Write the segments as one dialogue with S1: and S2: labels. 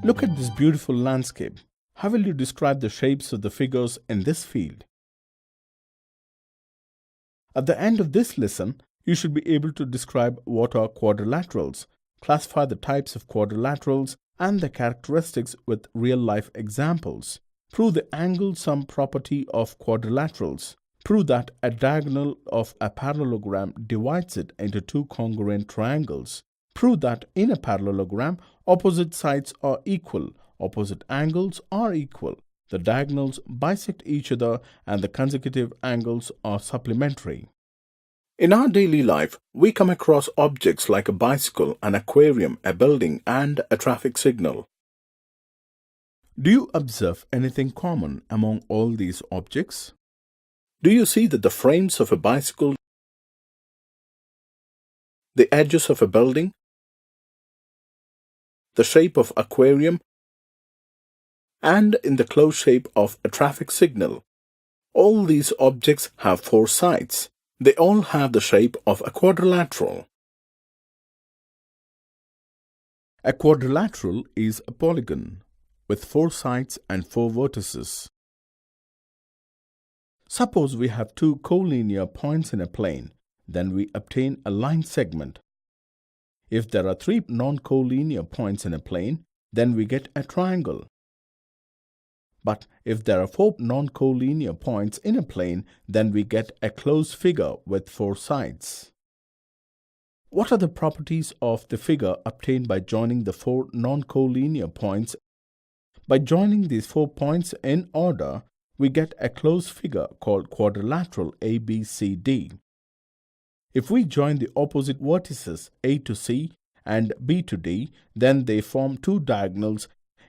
S1: Look at this beautiful landscape. How will you describe the shapes of the figures in this field? At the end of this lesson, you should be able to describe what are quadrilaterals, classify the types of quadrilaterals and their characteristics with real-life examples, prove the angle sum property of quadrilaterals, prove that a diagonal of a parallelogram divides it into two congruent triangles, prove that in a parallelogram, opposite sides are equal, opposite angles are equal, the diagonals bisect each other, and the consecutive angles are supplementary. In our daily life, we come across objects like a bicycle, an aquarium, a building, and a traffic signal. Do you observe anything common among all these objects? Do you see that the frames of a bicycle, the edges of a building, the shape of aquarium, and in the closed shape of a traffic signal? All these objects have four sides. They all have the shape of a quadrilateral. A quadrilateral is a polygon with four sides and four vertices. Suppose we have two collinear points in a plane, then we obtain a line segment. If there are three non-collinear points in a plane, then we get a triangle. But if there are four non-collinear points in a plane, then we get a closed figure with four sides. What are the properties of the figure obtained by joining the four non-collinear points? By joining these 4 points in order, we get a closed figure called quadrilateral ABCD. If we join the opposite vertices A to C and B to D, then they form two diagonals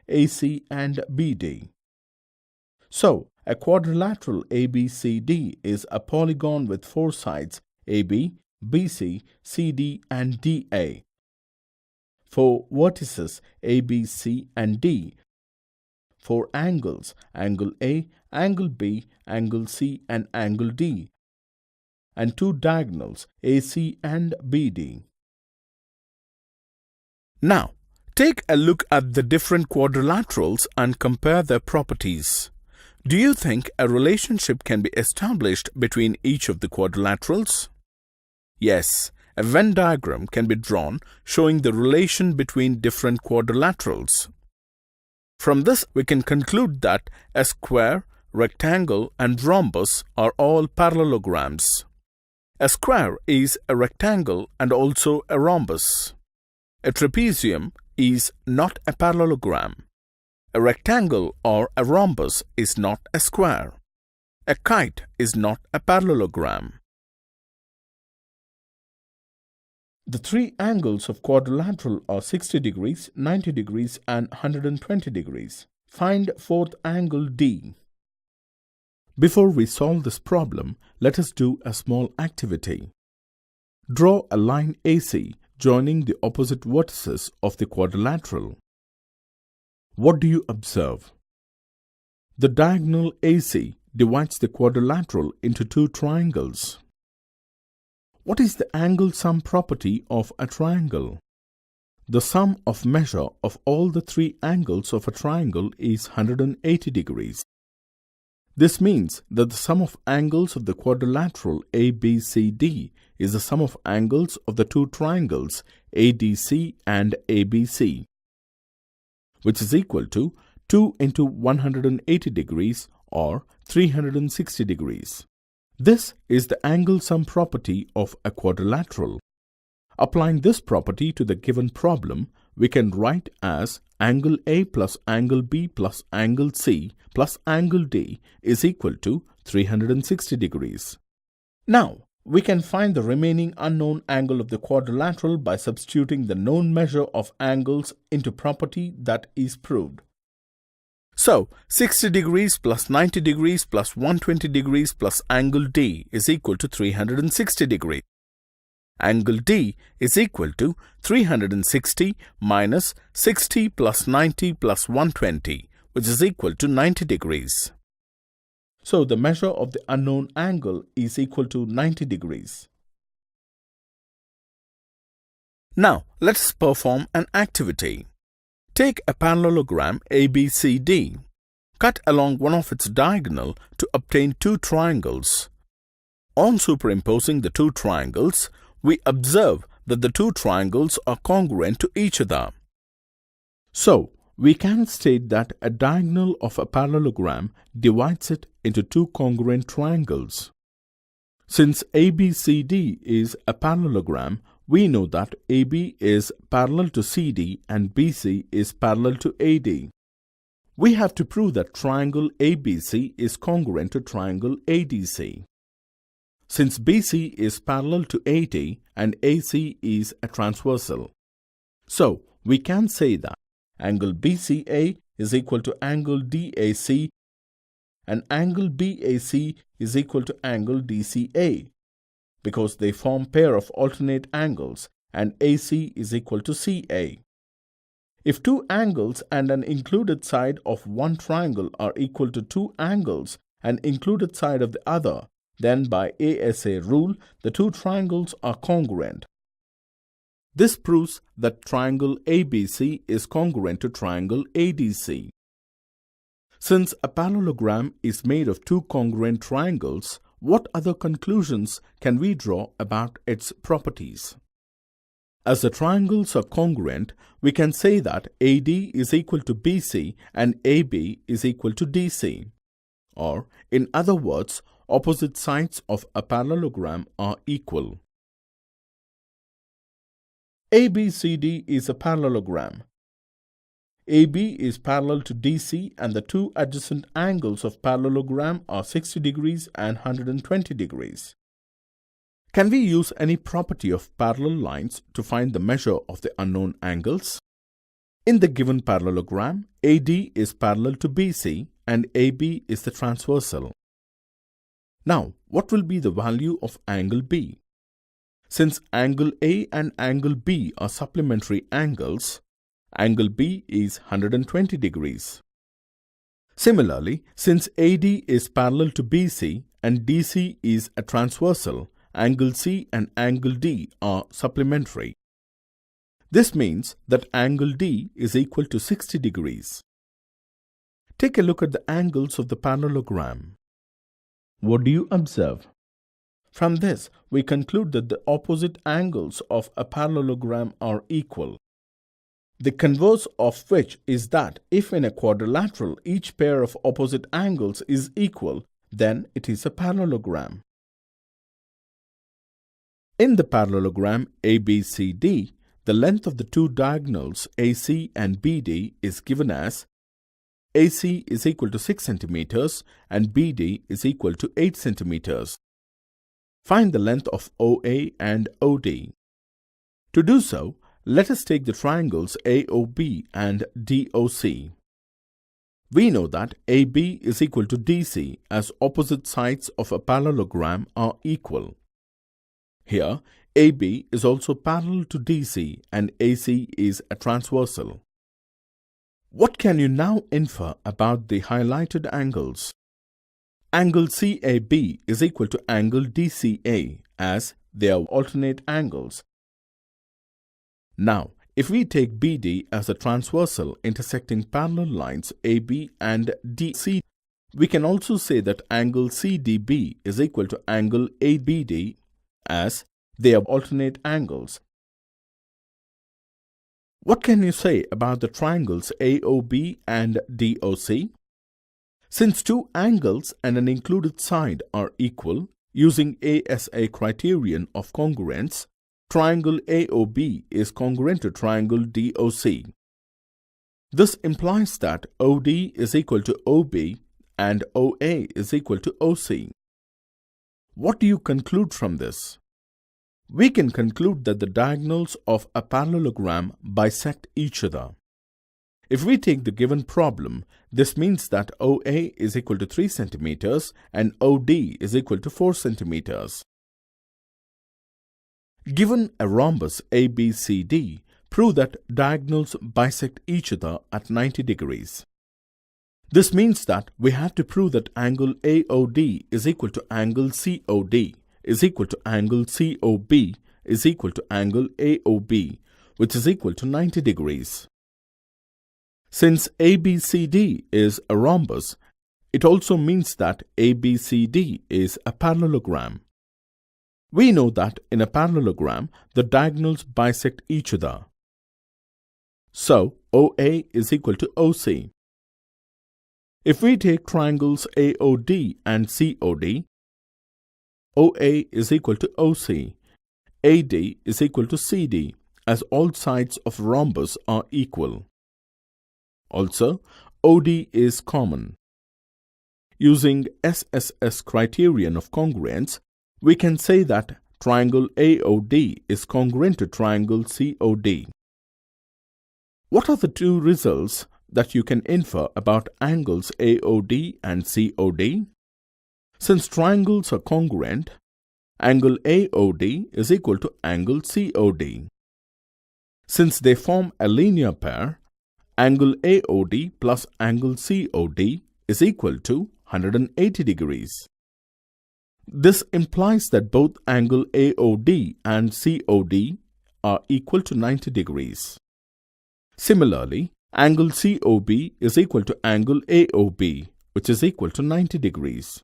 S1: AC and BD. So, a quadrilateral ABCD is a polygon with four sides AB, BC, CD and DA. Four vertices ABC and D. Four angles, angle A, angle B, angle C and angle D. And two diagonals AC and BD. Now, take a look at the different quadrilaterals and compare their properties. Do you think a relationship can be established between each of the quadrilaterals? Yes, a Venn diagram can be drawn showing the relation between different quadrilaterals. From this, we can conclude that a square, rectangle, and rhombus are all parallelograms. A square is a rectangle and also a rhombus. A trapezium is not a parallelogram. A rectangle or a rhombus is not a square. A kite is not a parallelogram. The three angles of quadrilateral are 60 degrees, 90 degrees and 120 degrees. Find fourth angle D. Before we solve this problem, let us do a small activity. Draw a line AC joining the opposite vertices of the quadrilateral. What do you observe? The diagonal AC divides the quadrilateral into two triangles. What is the angle sum property of a triangle? The sum of measure of all the three angles of a triangle is 180 degrees. This means that the sum of angles of the quadrilateral ABCD is the sum of angles of the two triangles ADC and ABC, which is equal to 2 into 180 degrees or 360 degrees. This is the angle sum property of a quadrilateral. Applying this property to the given problem, we can write as angle A plus angle B plus angle C plus angle D is equal to 360 degrees. Now, we can find the remaining unknown angle of the quadrilateral by substituting the known measure of angles into property that is proved. So, 60 degrees plus 90 degrees plus 120 degrees plus angle D is equal to 360 degrees. Angle D is equal to 360 minus 60 plus 90 plus 120, which is equal to 90 degrees. So, the measure of the unknown angle is equal to 90 degrees. Now, let us perform an activity. Take a parallelogram ABCD. Cut along one of its diagonal to obtain two triangles. On superimposing the two triangles, we observe that the two triangles are congruent to each other. So, we can state that a diagonal of a parallelogram divides it into two congruent triangles. Since ABCD is a parallelogram, we know that AB is parallel to CD and BC is parallel to AD. We have to prove that triangle ABC is congruent to triangle ADC. Since BC is parallel to AD and AC is a transversal, so we can say that angle BCA is equal to angle DAC and angle BAC is equal to angle DCA because they form pair of alternate angles and AC is equal to CA. If two angles and an included side of one triangle are equal to two angles and included side of the other, then by ASA rule, the two triangles are congruent. This proves that triangle ABC is congruent to triangle ADC. Since a parallelogram is made of two congruent triangles, what other conclusions can we draw about its properties? As the triangles are congruent, we can say that AD is equal to BC and AB is equal to DC. Or, in other words, opposite sides of a parallelogram are equal. ABCD is a parallelogram. AB is parallel to DC and the two adjacent angles of parallelogram are 60 degrees and 120 degrees. Can we use any property of parallel lines to find the measure of the unknown angles? In the given parallelogram, AD is parallel to BC and AB is the transversal. Now, what will be the value of angle B? Since angle A and angle B are supplementary angles, angle B is 120 degrees. Similarly, since AD is parallel to BC and DC is a transversal, angle C and angle D are supplementary. This means that angle D is equal to 60 degrees. Take a look at the angles of the parallelogram. What do you observe? From this, we conclude that the opposite angles of a parallelogram are equal. The converse of which is that if in a quadrilateral each pair of opposite angles is equal, then it is a parallelogram. In the parallelogram ABCD, the length of the two diagonals AC and BD is given as AC is equal to 6 cm and BD is equal to 8 cm. Find the length of OA and OD. To do so, let us take the triangles AOB and DOC. We know that AB is equal to DC as opposite sides of a parallelogram are equal. Here, AB is also parallel to DC and AC is a transversal. What can you now infer about the highlighted angles? Angle CAB is equal to angle DCA as they are alternate angles. Now, if we take BD as a transversal intersecting parallel lines AB and DC, we can also say that angle CDB is equal to angle ABD as they are alternate angles. What can you say about the triangles AOB and DOC? Since two angles and an included side are equal, using ASA criterion of congruence, triangle AOB is congruent to triangle DOC. This implies that OD is equal to OB and OA is equal to OC. What do you conclude from this? We can conclude that the diagonals of a parallelogram bisect each other. If we take the given problem, this means that OA is equal to 3 cm and OD is equal to 4 cm. Given a rhombus ABCD, prove that diagonals bisect each other at 90 degrees. This means that we have to prove that angle AOD is equal to angle COD is equal to angle COB is equal to angle AOB, which is equal to 90 degrees. Since ABCD is a rhombus, it also means that ABCD is a parallelogram. We know that in a parallelogram, the diagonals bisect each other. So, OA is equal to OC. If we take triangles AOD and COD, OA is equal to OC, AD is equal to CD, as all sides of rhombus are equal. Also, OD is common. Using SSS criterion of congruence, we can say that triangle AOD is congruent to triangle COD. What are the two results that you can infer about angles AOD and COD? Since triangles are congruent, angle AOD is equal to angle COD. Since they form a linear pair, angle AOD plus angle COD is equal to 180 degrees. This implies that both angle AOD and COD are equal to 90 degrees. Similarly, angle COB is equal to angle AOB, which is equal to 90 degrees.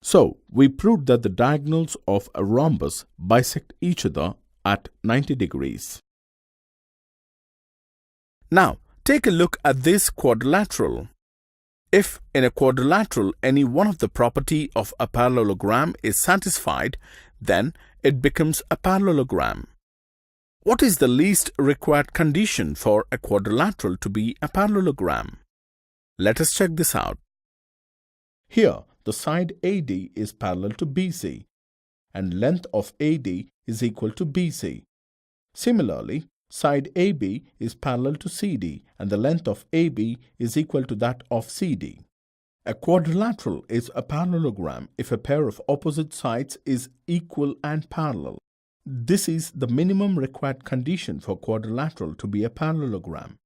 S1: So, we proved that the diagonals of a rhombus bisect each other at 90 degrees. Now, take a look at this quadrilateral. If in a quadrilateral any one of the property of a parallelogram is satisfied, then it becomes a parallelogram. What is the least required condition for a quadrilateral to be a parallelogram? Let us check this out. Here, the side AD is parallel to BC, and length of AD is equal to BC. Similarly, side AB is parallel to CD, and the length of AB is equal to that of CD. A quadrilateral is a parallelogram if a pair of opposite sides is equal and parallel. This is the minimum required condition for quadrilateral to be a parallelogram.